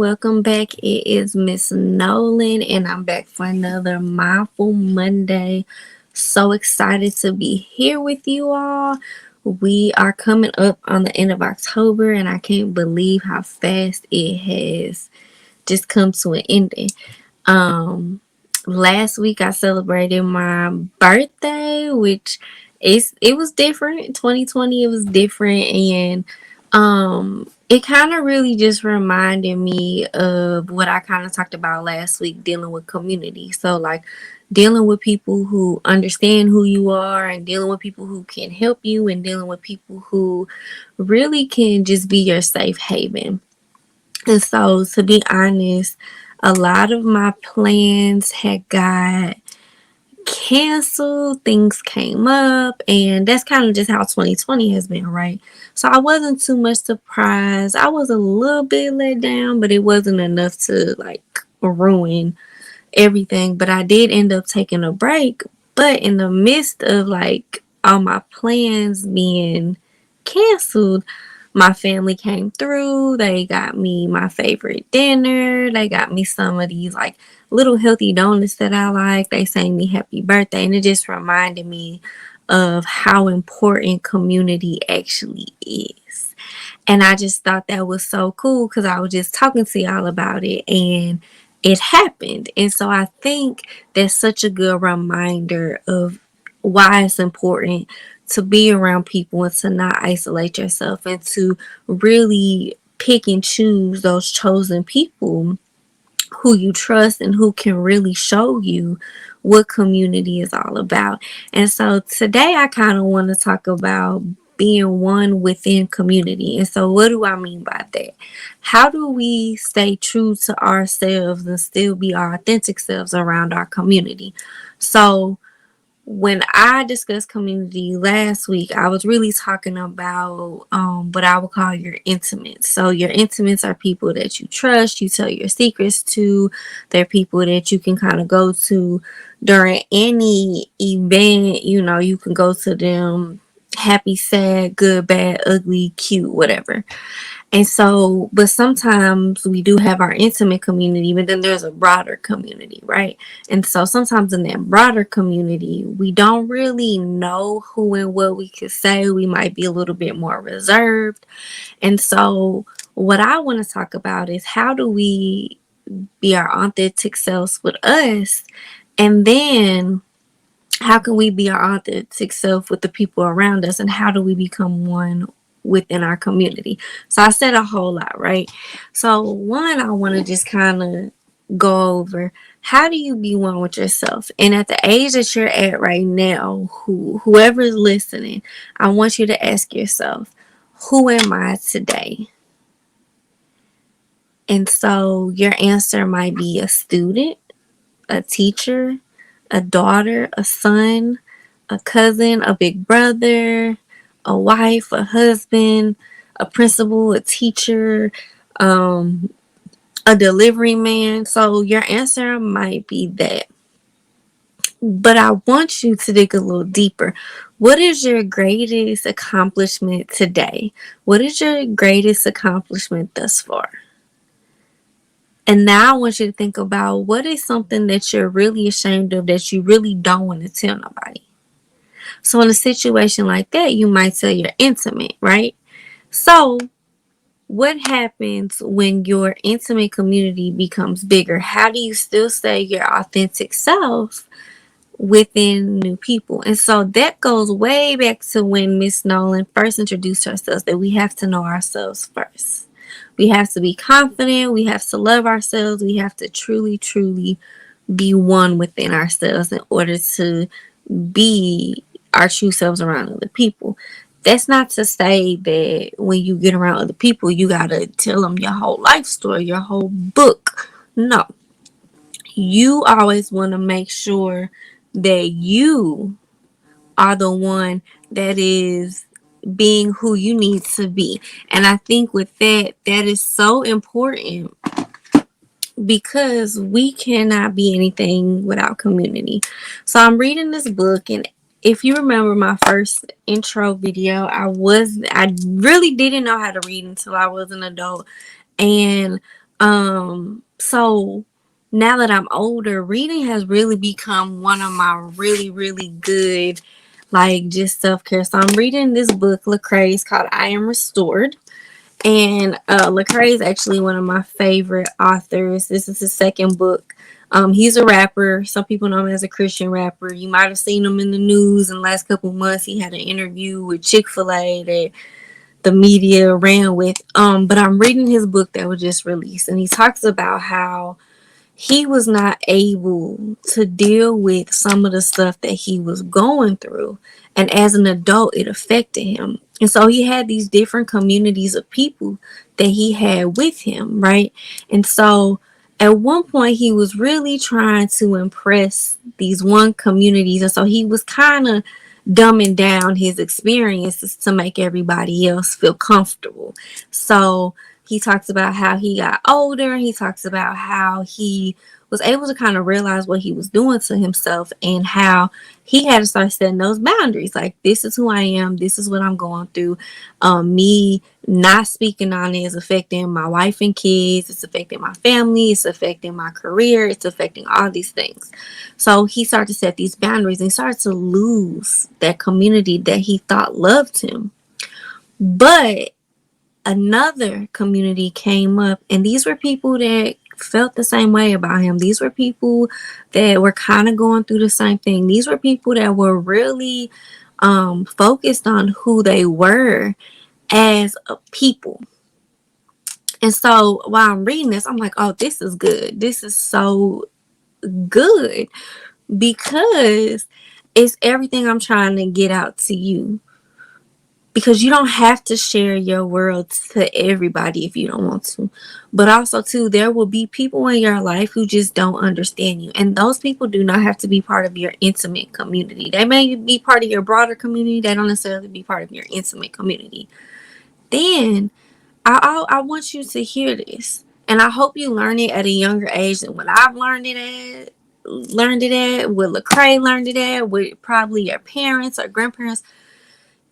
welcome back. It is Miss Nolan, and I'm back for another Mindful Monday. So excited to be here with you all. We are coming up on the end of October, and I can't believe how fast it has just come to an ending. Um, Last week I celebrated my birthday, which it was different. 2020 it was different, and it kind of really just reminded me of what I kind of talked about last week, dealing with community. So like dealing with people who understand who you are, and dealing with people who can help you, and dealing with people who really can just be your safe haven. And so, to be honest, a lot of my plans had got canceled, things came up, and that's kind of just how 2020 has been, right? So, I wasn't too much surprised. I was a little bit let down, but it wasn't enough to like ruin everything. But I did end up taking a break. But in the midst of like all my plans being canceled, my family came through. They got me my favorite dinner. They got me some of these like little healthy donuts that I like. They sang me happy birthday. And it just reminded me of how important community actually is. And I just thought that was so cool because I was just talking to y'all about it and it happened. And so I think that's such a good reminder of why it's important to be around people and to not isolate yourself and to really pick and choose those chosen people who you trust and who can really show you what community is all about. And so today I kind of want to talk about being one within community. And so what do I mean by that? How do we stay true to ourselves and still be our authentic selves around our community? So when I discussed community last week, I was really talking about what I would call your intimates. So your intimates are people that you trust, you tell your secrets to. They're people that you can kind of go to during any event. You know, you can go to them happy, sad, good, bad, ugly, cute, whatever. And so, but sometimes we do have our intimate community, but then there's a broader community, right? And so sometimes in that broader community, we don't really know who and what we could say. We might be a little bit more reserved. And so, what I want to talk about is how do we be our authentic selves with us? And then how can we be our authentic self with the people around us, and how do we become one within our community? So I said a whole lot, right? So one, I want to just kind of go over how do you be one with yourself, and at the age that you're at right now, whoever is listening, I want you to ask yourself, who am I today? And so your answer might be a student, a teacher, a daughter, a son, a cousin, a big brother, a wife, a husband, a principal, a teacher, um, a delivery man. So your answer might be that. But I want you to dig a little deeper. What is your greatest accomplishment today? What is your greatest accomplishment thus far? And now I want you to think about what is something that you're really ashamed of that you really don't want to tell nobody. So in a situation like that, you might tell your intimate, right? So what happens when your intimate community becomes bigger? How do you still stay your authentic self within new people? And so that goes way back to when Miss Nolan first introduced herself, that we have to know ourselves first. We have to be confident. We have to love ourselves. We have to truly, truly be one within ourselves in order to be our true selves around other people. That's not to say that when you get around other people, you got to tell them your whole life story, your whole book. No. You always want to make sure that you are the one that is being who you need to be. And I think with that, that is so important because we cannot be anything without community. So I'm reading this book, and if you remember my first intro video, I really didn't know how to read until I was an adult. And So now that I'm older, reading has really become one of my really, really good, like, just self-care. So I'm reading this book, Lecrae's, called I Am Restored. And Lecrae is actually one of my favorite authors. This is his second book. He's a rapper. Some people know him as a Christian rapper. You might have seen him in the news in the last couple of months. He had an interview with Chick-fil-A that the media ran with. But I'm reading his book that was just released, and he talks about how he was not able to deal with some of the stuff that he was going through. And as an adult, it affected him. And so he had these different communities of people that he had with him, right? And so at one point, he was really trying to impress these one communities. And so he was kind of dumbing down his experiences to make everybody else feel comfortable. So he talks about how he got older. He talks about how he was able to kind of realize what he was doing to himself and how he had to start setting those boundaries. Like, this is who I am. This is what I'm going through. Me not speaking on it is affecting my wife and kids. It's affecting my family. It's affecting my career. It's affecting all these things. So he started to set these boundaries and started to lose that community that he thought loved him. But another community came up, and these were people that felt the same way about him. These were people that were kind of going through the same thing. These were people that were really focused on who they were as a people. And so while I'm reading this, I'm like, oh, this is good. This is so good, because it's everything I'm trying to get out to you. Because you don't have to share your world to everybody if you don't want to. But also, too, there will be people in your life who just don't understand you. And those people do not have to be part of your intimate community. They may be part of your broader community. They don't necessarily be part of your intimate community. Then I want you to hear this. And I hope you learn it at a younger age than what I've learned it at, what Lecrae learned it at, with probably your parents or grandparents.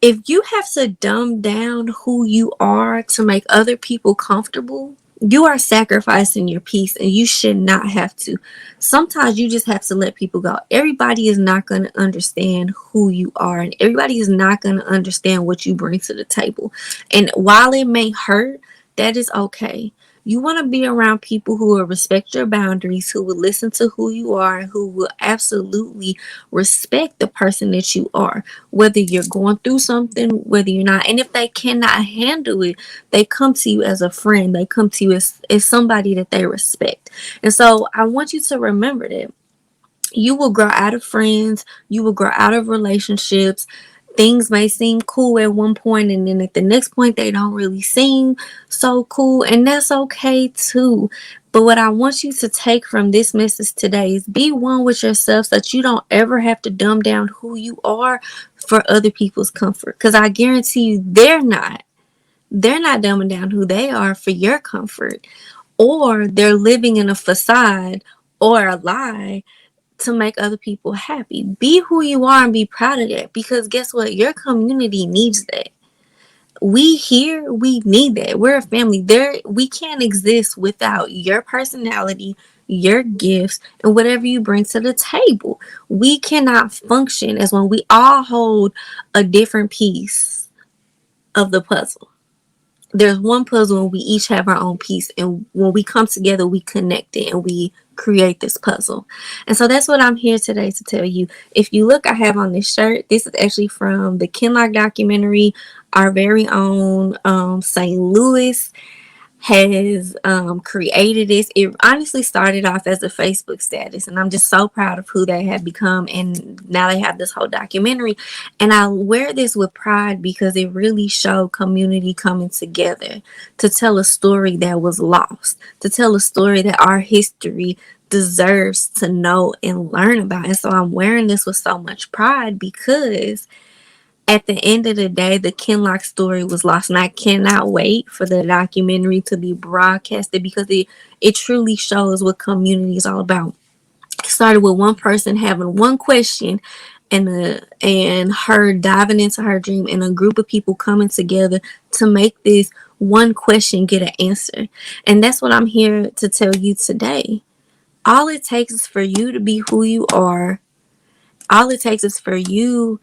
If you have to dumb down who you are to make other people comfortable, you are sacrificing your peace, and you should not have to. Sometimes you just have to let people go. Everybody is not going to understand who you are, and everybody is not going to understand what you bring to the table. And while it may hurt, that is okay. You want to be around people who will respect your boundaries, who will listen to who you are, who will absolutely respect the person that you are, whether you're going through something, whether you're not. And if they cannot handle it, they come to you as a friend. They come to you as somebody that they respect. And so I want you to remember that you will grow out of friends, you will grow out of relationships. Things may seem cool at one point, and then at the next point they don't really seem so cool, and that's okay too. But what I want you to take from this message today is be one with yourself, so that you don't ever have to dumb down who you are for other people's comfort, because I guarantee you they're not dumbing down who they are for your comfort, or they're living in a facade or a lie to make other people happy. Be who you are and be proud of that, because guess what? Your community needs that. We need that. We're a family. We can't exist without your personality, your gifts, and whatever you bring to the table. We cannot function as when we all hold a different piece of the puzzle. There's one puzzle and we each have our own piece, and when we come together we connect it and we create this puzzle. And so that's what I'm here today to tell you. If you look, I have on this shirt. This is actually from the Kinlock documentary. Our very own St. Louis has created this. It honestly started off as a Facebook status, and I'm just so proud of who they have become, and now they have this whole documentary. And I wear this with pride because it really showed community coming together to tell a story that was lost, to tell a story that our history deserves to know and learn about. And so I'm wearing this with so much pride, because at the end of the day, the Kinlock story was lost, and I cannot wait for the documentary to be broadcasted, because it truly shows what community is all about. It started with one person having one question, and her diving into her dream, and a group of people coming together to make this one question, get an answer. And that's what I'm here to tell you today. All it takes is for you to be who you are. All it takes is for you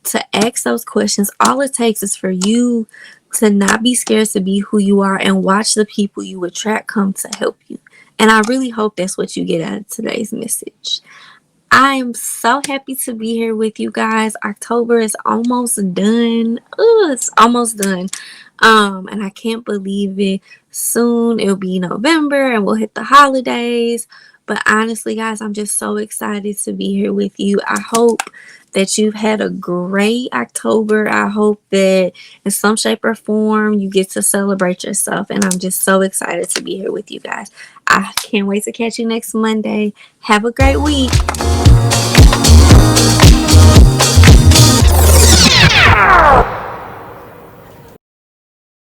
to ask those questions. All it takes is for you to not be scared to be who you are and watch the people you attract come to help you. And I really hope that's what you get out of today's message. I am so happy to be here with you guys. October is almost done. Ooh, it's almost done. And I can't believe it. Soon it'll be November and we'll hit the holidays. But honestly, guys, I'm just so excited to be here with you. I hope that you've had a great October. I hope that in some shape or form you get to celebrate yourself. And I'm just so excited to be here with you guys. I can't wait to catch you next Monday. Have a great week.